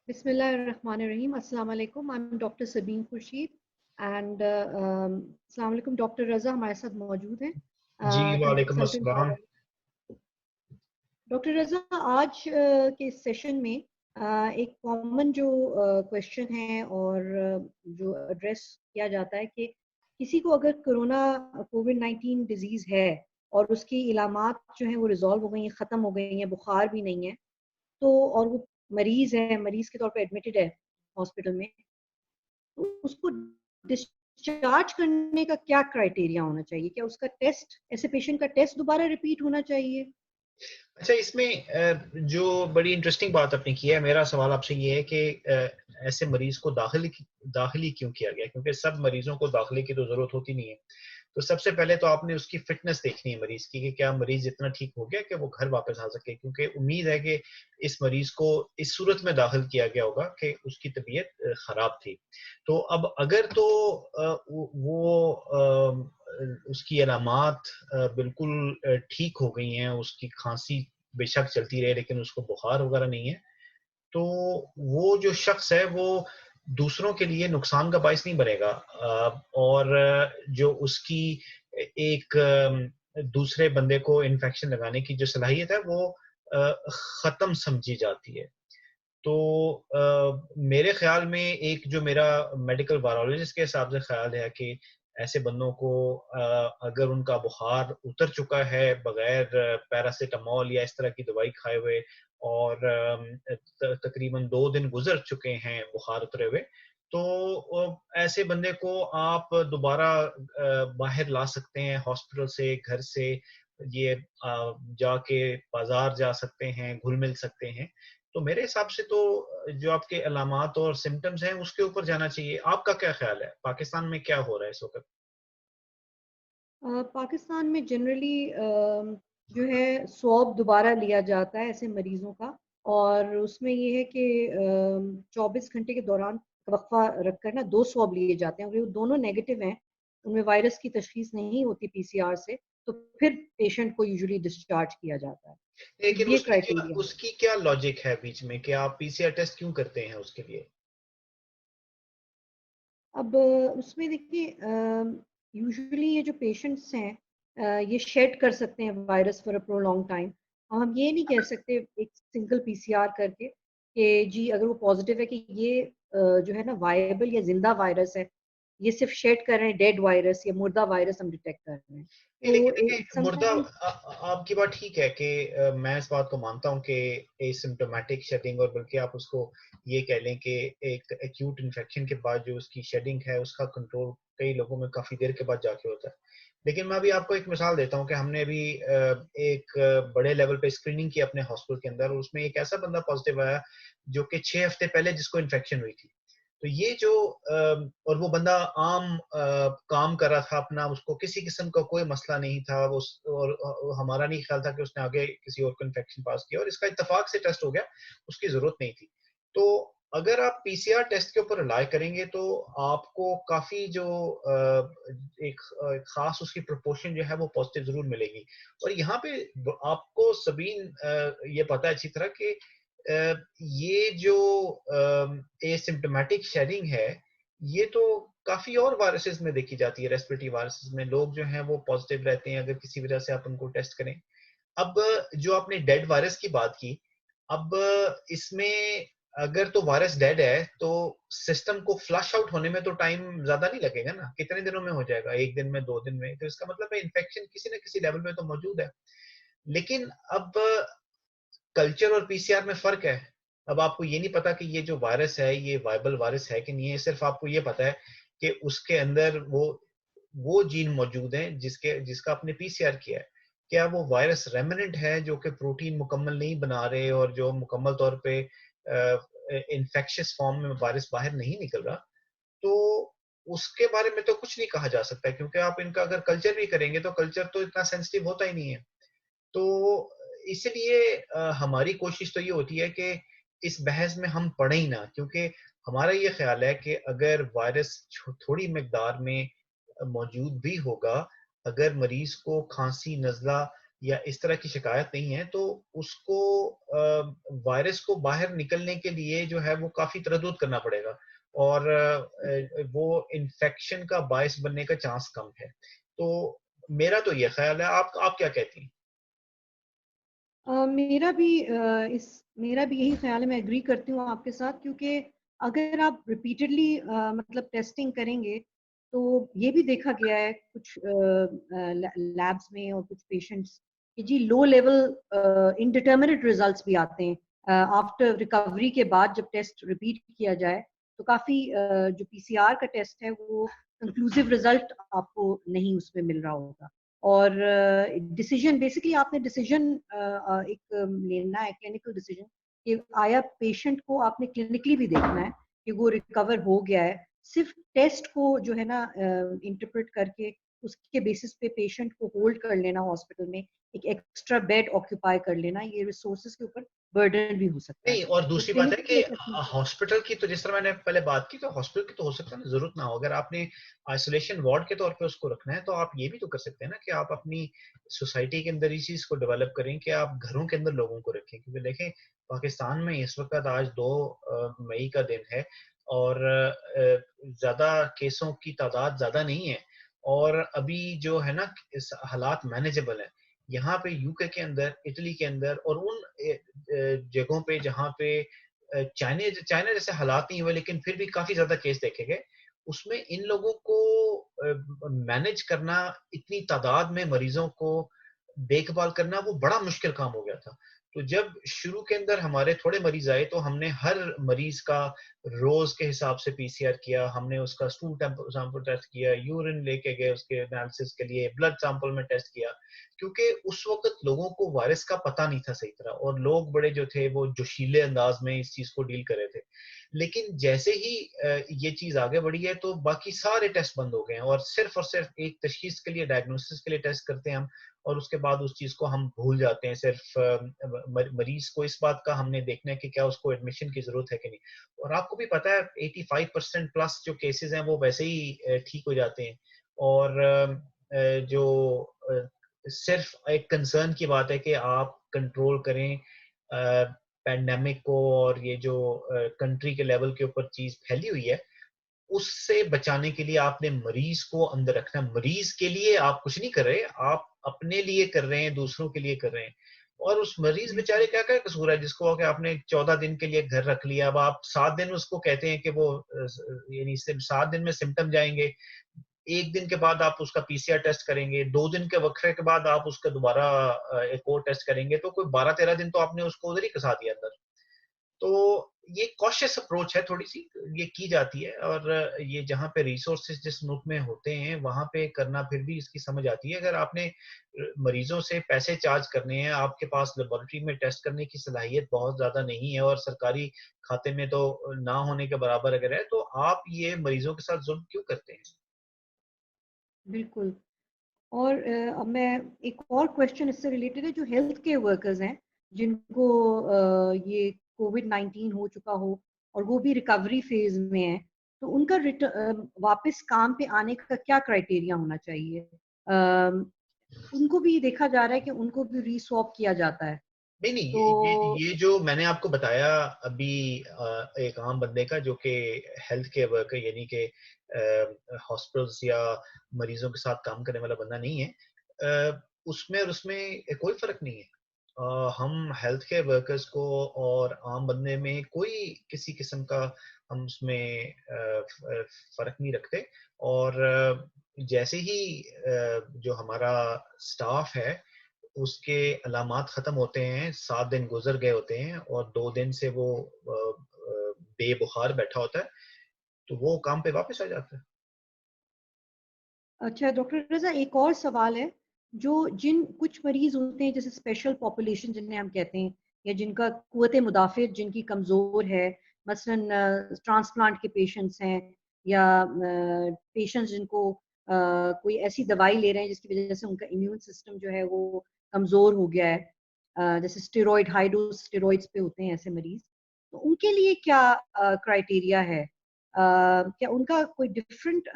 Bismillahirrahmanirrahim. Assalamu alaikum. I'm Dr. Sabeen Khurshid and Assalamu alaikum. Dr. Raza हमारे साथ मौजूद हैं, जी वालेकुम कंसल्टेंट अस्सलाम। डॉक्टर रजा आज के सेशन में एक कॉमन जो क्वेश्चन है और जो एड्रेस किया जाता है कि किसी को अगर कोविड-19 डिजीज है और उसकी इलामात जो है वो रिजॉल्व हो गई हैं, ख़त्म हो गई हैं, बुखार भी नहीं है, तो और वो मरीज के तौर पे एडमिटेड है हॉस्पिटल में, तो उसको डिस्चार्ज करने का क्या क्राइटेरिया होना चाहिए? क्या उसका टेस्ट, ऐसे पेशेंट का टेस्ट दोबारा रिपीट होना चाहिए? अच्छा, इसमें जो बड़ी इंटरेस्टिंग बात आपने की है, मेरा सवाल आपसे ये है कि ऐसे मरीज को दाखिली क्यों किया गया? क्योंकि सब मरीजों को दाखिले की तो जरूरत होती नहीं है। तो सबसे पहले तो आपने उसकी फिटनेस देखनी है मरीज की कि क्या मरीज इतना ठीक हो गया कि वो घर वापस आ सके, क्योंकि उम्मीद है कि इस मरीज को इस सूरत में दाखिल किया गया होगा कि उसकी तबीयत खराब थी। तो अब अगर तो उसकी अलामात बिल्कुल ठीक हो गई हैं, उसकी खांसी बेशक चलती रहे लेकिन उसको बुखार वगैरह नहीं है, तो वो जो शख्स है वो दूसरों के लिए नुकसान का बायस नहीं बनेगा, और जो उसकी एक दूसरे बंदे को इन्फेक्शन लगाने की जो सलाहियत है वो खत्म समझी जाती है। तो मेरे ख्याल में एक जो मेरा मेडिकल वायरोलॉजिस्ट के हिसाब से ख्याल है कि ऐसे बंदों को अगर उनका बुखार उतर चुका है बगैर पैरासिटामोल या इस तरह की दवाई खाए हुए और तकरीबन 2 दिन गुजर चुके हैं बुखार उतरे हुए, तो ऐसे बंदे को आप दोबारा बाहर ला सकते हैं हॉस्पिटल से, घर से, ये जाके बाजार जा सकते हैं, घुल मिल सकते हैं। तो मेरे हिसाब से तो जो आपके अलामात और सिम्टम्स हैं उसके ऊपर जाना चाहिए। आपका क्या ख्याल है? पाकिस्तान में क्या हो रहा है इस वक़्त? पाकिस्तान में जनरली जो है स्वैब दोबारा लिया जाता है ऐसे मरीजों का, और उसमें ये है कि 24 घंटे के दौरान वक्फा रखकर ना 2 स्वैब लिए जाते हैं, अगर वो दोनों नेगेटिव हैं, उनमें वायरस की तशखीस नहीं होती पीसीआर से, तो फिर पेशेंट को यूजुअली डिस्चार्ज किया जाता है। तो लेकिन ये क्राइटेरिया है। उसकी क्या लॉजिक है बीच में कि आप पीसीआर टेस्ट क्यों करते हैं उसके लिए? अब उसमें देखिए, यूजुअली ये जो पेशेंट्स हैं ये शेड कर सकते हैं virus for a prolong time. हम ये नहीं कह सकते एक सिंगल पीसीआर करके कि जी अगर वो पॉजिटिव है कि ये जो है ना वायबल या जिंदा वायरस है, ये सिर्फ शेड कर रहे हैं डेड वायरस या मुर्दा वायरस हम डिटेक्ट कर रहे हैं। नहीं, लेकिन तो देखिए मुर्दा समटाइम्स आपकी बात ठीक है कि मैं इस बात को मानता हूँ कि एसिम्प्टोमेटिक शेडिंग, और बल्कि आप उसको ये कह लें कि एक एक्यूट इन्फेक्शन के बाद जो उसकी शेडिंग है उसका कंट्रोल कई लोगों में काफ़ी देर के बाद जाके होता है। लेकिन मैं अभी आपको एक मिसाल देता हूँ कि हमने अभी एक बड़े लेवल पे स्क्रीनिंग की अपने हॉस्पिटल के अंदर, और उसमें एक ऐसा बंदा पॉजिटिव आया जो कि 6 हफ्ते पहले जिसको इन्फेक्शन हुई थी। तो ये जो और वो बंदा आम काम कर रहा था अपना, उसको किसी किस्म का कोई मसला नहीं था, और हमारा नहीं ख्याल था कि उसने आगे किसी और को इन्फेक्शन पास किया, और इसका इत्तेफाक से टेस्ट हो गया, उसकी जरूरत नहीं थी। तो अगर आप पीसीआर टेस्ट के ऊपर रिलाय करेंगे तो आपको काफी जो एक खास उसकी प्रोपोर्शन जो है वो पॉजिटिव जरूर मिलेगी। और यहाँ पे आपको सबीन ये पता है अच्छी तरह कि ये जो एसिम्प्टोमेटिक शेडिंग है, ये तो काफी और वायरसेस में देखी जाती है। रेस्पिरेटरी वायरसेस में लोग जो हैं वो पॉजिटिव रहते हैं अगर किसी वजह से आप उनको टेस्ट करें। अब जो आपने डेड वायरस की बात की, अब इसमें अगर तो वायरस डेड है तो सिस्टम को फ्लश आउट होने में तो टाइम ज्यादा नहीं लगेगा ना, कितने दिनों में हो जाएगा? 1 दिन में, 2 दिन में? तो इसका मतलब है इन्फेक्शन किसी न किसी लेवल पे तो मौजूद है। लेकिन अब कल्चर और पीसीआर में फ़र्क है। अब आपको ये नहीं पता कि ये जो वायरस है, ये वायबल वायरस है कि नहीं है, सिर्फ़ आपको ये पता है कि उसके अंदर वो जीन मौजूद हैं जिसका आपने पीसीआर किया है। क्या वो वायरस रेमिनेंट है जो कि प्रोटीन मुकम्मल नहीं बना रहे और जो मुकम्मल तौर पे इन्फेक्शियस फॉर्म में वायरस बाहर नहीं निकल रहा, तो उसके बारे में तो कुछ नहीं कहा जा सकता, क्योंकि आप इनका अगर कल्चर भी करेंगे तो कल्चर तो इतना सेंसिटिव होता ही नहीं है। तो इसलिए हमारी कोशिश तो ये होती है कि इस बहस में हम पड़े ही ना, क्योंकि हमारा ये ख्याल है कि अगर वायरस थोड़ी मिकदार में मौजूद भी होगा, अगर मरीज को खांसी, नज़ला या इस तरह की शिकायत नहीं है, तो उसको वायरस को बाहर निकलने के लिए जो है वो काफ़ी तरद्दुद करना पड़ेगा और वो इन्फेक्शन का बायस बनने का चांस कम है। तो मेरा तो ये ख़्याल है, आप क्या कहती हैं? मेरा भी यही ख्याल है, मैं एग्री करती हूँ आपके साथ, क्योंकि अगर आप रिपीटेडली मतलब टेस्टिंग करेंगे तो ये भी देखा गया है कुछ लैब्स में और कुछ पेशेंट्स कि जी लो लेवल इनडिटर्मिनेट रिजल्ट्स भी आते हैं आफ्टर रिकवरी के बाद। जब टेस्ट रिपीट किया जाए तो काफ़ी जो पीसीआर का टेस्ट है वो कंक्लूसिव रिजल्ट आपको नहीं उसमें मिल रहा होगा। और डिसीजन बेसिकली आपने डिसीजन एक लेना है, क्लिनिकल डिसीजन, कि आया पेशेंट को आपने क्लिनिकली भी देखना है कि वो रिकवर हो गया है। सिर्फ टेस्ट को जो है ना इंटरप्रेट करके उसके बेसिस पे पेशेंट को होल्ड कर लेना हॉस्पिटल में, एक एक्स्ट्रा बेड ऑक्यूपाई कर लेना, ये रिसोर्सेज के ऊपर बर्डन भी हो सकता है। नहीं, और तो दूसरी बात है कि क्लिनिकल असेसमेंट। हॉस्पिटल की तो जिस तरह मैंने पहले बात की, तो हॉस्पिटल की तो हो सकता है ना ज़रूरत ना हो। अगर आपने आइसोलेशन वार्ड के तौर पे उसको रखना है, तो आप ये भी तो कर सकते हैं ना कि आप अपनी सोसाइटी के अंदर इस चीज़ को डेवलप करें कि आप घरों के अंदर लोगों को रखें। क्योंकि देखें, पाकिस्तान में इस वक़्त आज 2 मई का दिन है और ज़्यादा केसों की तादाद ज़्यादा नहीं है और अभी जो है ना इस हालात मैनेजेबल हैं। यहाँ पे यूके के अंदर, इटली के अंदर और उन जगहों पे जहाँ पे चाइना जैसे हालात नहीं हुए लेकिन फिर भी काफ़ी ज़्यादा केस देखे गए, उसमें इन लोगों को मैनेज करना, इतनी तादाद में मरीज़ों को देखभाल करना वो बड़ा मुश्किल काम हो गया था। तो जब शुरू के अंदर हमारे थोड़े मरीज़ आए तो हमने हर मरीज़ का रोज़ के हिसाब से पीसीआर किया, हमने उसका स्टूल सैंपल टेस्ट किया, यूरिन लेके गए उसके एनालिसिस के लिए, ब्लड सैंपल में टेस्ट किया। क्योंकि उस वक़्त लोगों को वायरस का पता नहीं था सही तरह और लोग बड़े जो थे वो जोशीले अंदाज़ में इस चीज़ को डील कर रहे थे। लेकिन जैसे ही ये चीज़ आगे बढ़ी है तो बाकी सारे टेस्ट बंद हो गए हैं और सिर्फ़ एक तशख़ीस के लिए, डायग्नोसिस के लिए टेस्ट करते हैं हम और उसके बाद उस चीज़ को हम भूल जाते हैं। सिर्फ़ मरीज़ को इस बात का हमने देखना है कि क्या उसको एडमिशन की ज़रूरत है कि नहीं। और आपको भी पता है 85% प्लस जो केसेज़ हैं वो वैसे ही ठीक हो जाते हैं और जो सिर्फ़ एक कंसर्न की बात है कि आप कंट्रोल करें पैंडेमिक को और ये जो कंट्री के लेवल के ऊपर चीज़ फैली हुई है, उससे बचाने के लिए आपने मरीज़ को अंदर रखना है। मरीज़ के लिए आप कुछ नहीं कर रहे, आप अपने लिए कर रहे हैं, दूसरों के लिए कर रहे हैं। और उस मरीज़ बेचारे का क्या कसूर है जिसको कि आपने 14 दिन के लिए घर रख लिया, अब आप 7 दिन उसको कहते हैं कि वो यानी सिर्फ 7 दिन में सिम्पटम जाएँगे। 1 दिन के बाद आप उसका पीसीआर टेस्ट करेंगे, 2 दिन के वक़्फ़े के बाद आप उसका दोबारा एक और टेस्ट करेंगे, तो कोई 12-13 दिन तो आपने उसको उधर ही फँसा दिया अंदर। तो ये कॉशियस अप्रोच है थोड़ी-सी, ये की जाती है और ये जहाँ पे रिसोर्सेज़ जिस मुल्क में होते हैं, वहाँ पे करना फिर भी इसकी समझ आती है। अगर आपने मरीज़ों से पैसे चार्ज करने हैं, आपके पास लेबोरेटरी में टेस्ट करने की सलाहियत बहुत ज़्यादा नहीं है और सरकारी खाते में तो ना होने के बराबर अगर है, तो आप ये मरीज़ों के साथ ज़ुल्म क्यों करते हैं? बिल्कुल। और अब मैं एक और क्वेश्चन इससे रिलेटेड है, जो हेल्थ केयर वर्कर्स हैं जिनको ये कोविड-19 हो चुका हो और वो भी रिकवरी फेज में है, तो उनका वापस काम पे आने का क्या क्राइटेरिया होना चाहिए? उनको भी देखा जा रहा है कि उनको भी रीस्वैप किया जाता है। नहीं, नहीं, तो ये जो मैंने आपको बताया अभी एक आम बंदे का जो कि हेल्थ केयर वर्कर यानी कि हॉस्पिटल्स या मरीजों के साथ काम करने वाला बंदा नहीं है। उसमें और उसमें कोई फ़र्क नहीं है। हम हेल्थ केयर वर्कर्स को और आम बंदे में कोई किसी किस्म का हम उसमें फ़र्क नहीं रखते और जैसे ही जो हमारा स्टाफ है उसके अलामात ख़त्म होते हैं, 7 दिन गुज़र गए होते हैं और 2 दिन से वो बेबुखार बैठा होता है, तो वो काम पे वापस आ जाता है। अच्छा डॉक्टर रज़ा, एक और सवाल है, जो जिन कुछ मरीज़ होते हैं जैसे स्पेशल पॉपुलेशन जिन्हें हम कहते हैं, या जिनका क़ुव्वत मुदाफ़िअत जिनकी कमज़ोर है, मसलन ट्रांसप्लांट के पेशेंट्स हैं या पेशेंट्स जिनको कोई ऐसी दवाई ले रहे हैं जिसकी वज़ह से उनका इम्यून सिस्टम जो है वो कमज़ोर हो गया है, जैसे स्टेरॉइड हाई डोज़ स्टेरॉइड्स पे होते हैं ऐसे मरीज़, तो उनके लिए क्या क्राइटेरिया है? क्या उनका कोई डिफरेंट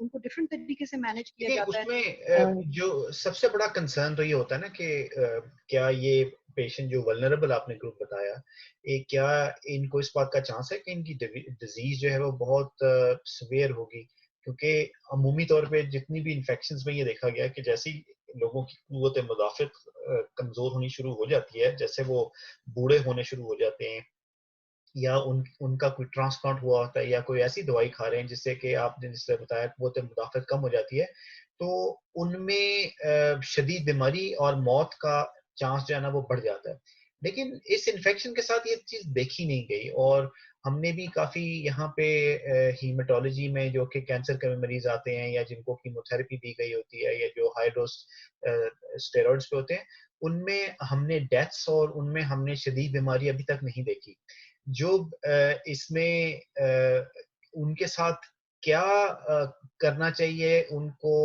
उनको डिफरेंट तरीके से मैनेज किया देखिए जाता है? उसमें जो सबसे बड़ा कंसर्न तो ये होता है ना कि क्या ये पेशेंट जो वल्नरेबल आपने ग्रुप बताया, क्या इनको इस बात का चांस है कि इनकी डिजीज जो है वो बहुत सीवियर होगी? क्योंकि अमूमी तौर पे जितनी भी इन्फेक्शंस में ये देखा गया कि जैसे ही लोगों की कुव्वत मुदाफ़ित कमज़ोर होनी शुरू हो जाती है, जैसे वो बूढ़े होने शुरू हो जाते हैं या उनका कोई ट्रांसप्लांट हुआ होता है या कोई ऐसी दवाई खा रहे हैं जिससे कि आपने जिससे बताया कुव्वत मुदाफ़त कम हो जाती है, तो उनमें शदीद बीमारी और मौत का चांस जो है ना वो बढ़ जाता है। लेकिन इस इन्फेक्शन के साथ ये चीज़ देखी नहीं गई और हमने भी काफ़ी यहाँ पे हीमेटोलॉजी में जो कि कैंसर के मरीज़ आते हैं या जिनको कीमोथेरेपी दी गई होती है या जो हाई डोज़ स्टेरॉइड्स पे होते हैं, उनमें हमने डेथ्स और उनमें हमने शदीद बीमारी अभी तक नहीं देखी। जो इसमें उनके साथ क्या करना चाहिए उनको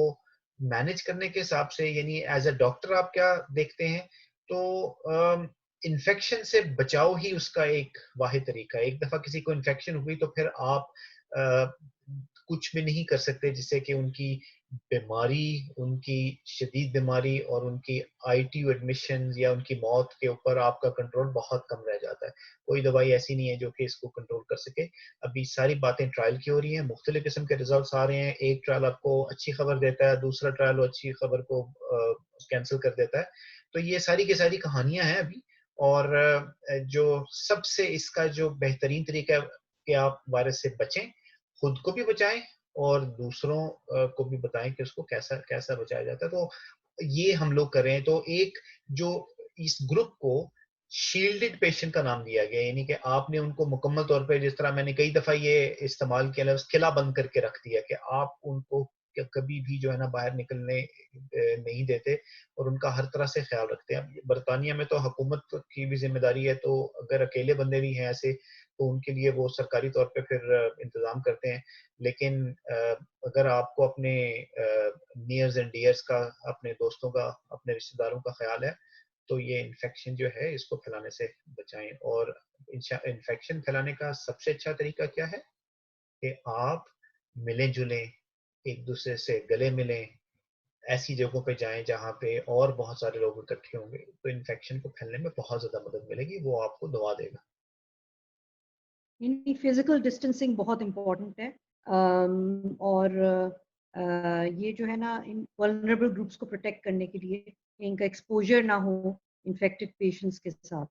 मैनेज करने के हिसाब से यानी एज़ अ डॉक्टर आप क्या देखते हैं? तो इन्फेक्शन से बचाव ही उसका एक वाहिद तरीका है। एक दफ़ा किसी को इन्फेक्शन हुई तो फिर आप अ, कुछ भी नहीं कर सकते जिससे कि उनकी बीमारी, उनकी शदीद बीमारी और उनकी आईसीयू एडमिशन्स या उनकी मौत के ऊपर आपका कंट्रोल बहुत कम रह जाता है। कोई दवाई ऐसी नहीं है जो कि इसको कंट्रोल कर सके। अभी सारी बातें ट्रायल की हो रही हैं, मुख्तलिफ किस्म के रिज़ल्ट्स आ रहे हैं। एक ट्रायल आपको अच्छी खबर देता है, दूसरा ट्रायल वो अच्छी खबर को कैंसल कर देता है। तो ये सारी की सारी कहानियाँ हैं अभी और जो सबसे इसका जो बेहतरीन तरीका है कि आप वायरस से बचें, खुद को भी बचाएँ और दूसरों को भी बताएँ कि उसको कैसा कैसा बचाया जाता है। तो ये हम लोग कर रहे हैं। तो एक जो इस ग्रुप को शील्डेड पेशेंट का नाम दिया गया है, यानी कि आपने उनको मुकम्मल तौर पे जिस तरह मैंने कई दफ़ा ये इस्तेमाल किया लफ्ज़ किला बंद करके रख दिया कि आप उनको कभी भी जो है ना बाहर निकलने नहीं देते और उनका हर तरह से ख़्याल रखते हैं। अब बर्तानिया में तो हुकूमत की भी ज़िम्मेदारी है, तो अगर अकेले बंदे भी हैं ऐसे, तो उनके लिए वो सरकारी तौर पे फिर इंतज़ाम करते हैं। लेकिन अगर आपको अपने नियर्स एंड डियर्स का, अपने दोस्तों का, अपने रिश्तेदारों का ख़्याल है, तो ये इन्फेक्शन जो है इसको फैलाने से बचाएँ और इन्फेक्शन फैलाने का सबसे अच्छा तरीका क्या है? कि आप मिलें-जुलें, एक-दूसरे से गले मिलें, ऐसी जगहों पे जाएँ जहाँ पे और बहुत सारे लोग इकट्ठे होंगे, तो इन्फेक्शन को फैलने में बहुत ज़्यादा मदद मिलेगी, वो आपको दवा देगा। यानी फिजिकल डिस्टेंसिंग बहुत इम्पोर्टेंट है। और ये जो है ना इन वल्नरेबल ग्रुप्स को प्रोटेक्ट करने के लिए इनका एक्सपोजर ना हो इन्फेक्टेड पेशेंट्स के साथ।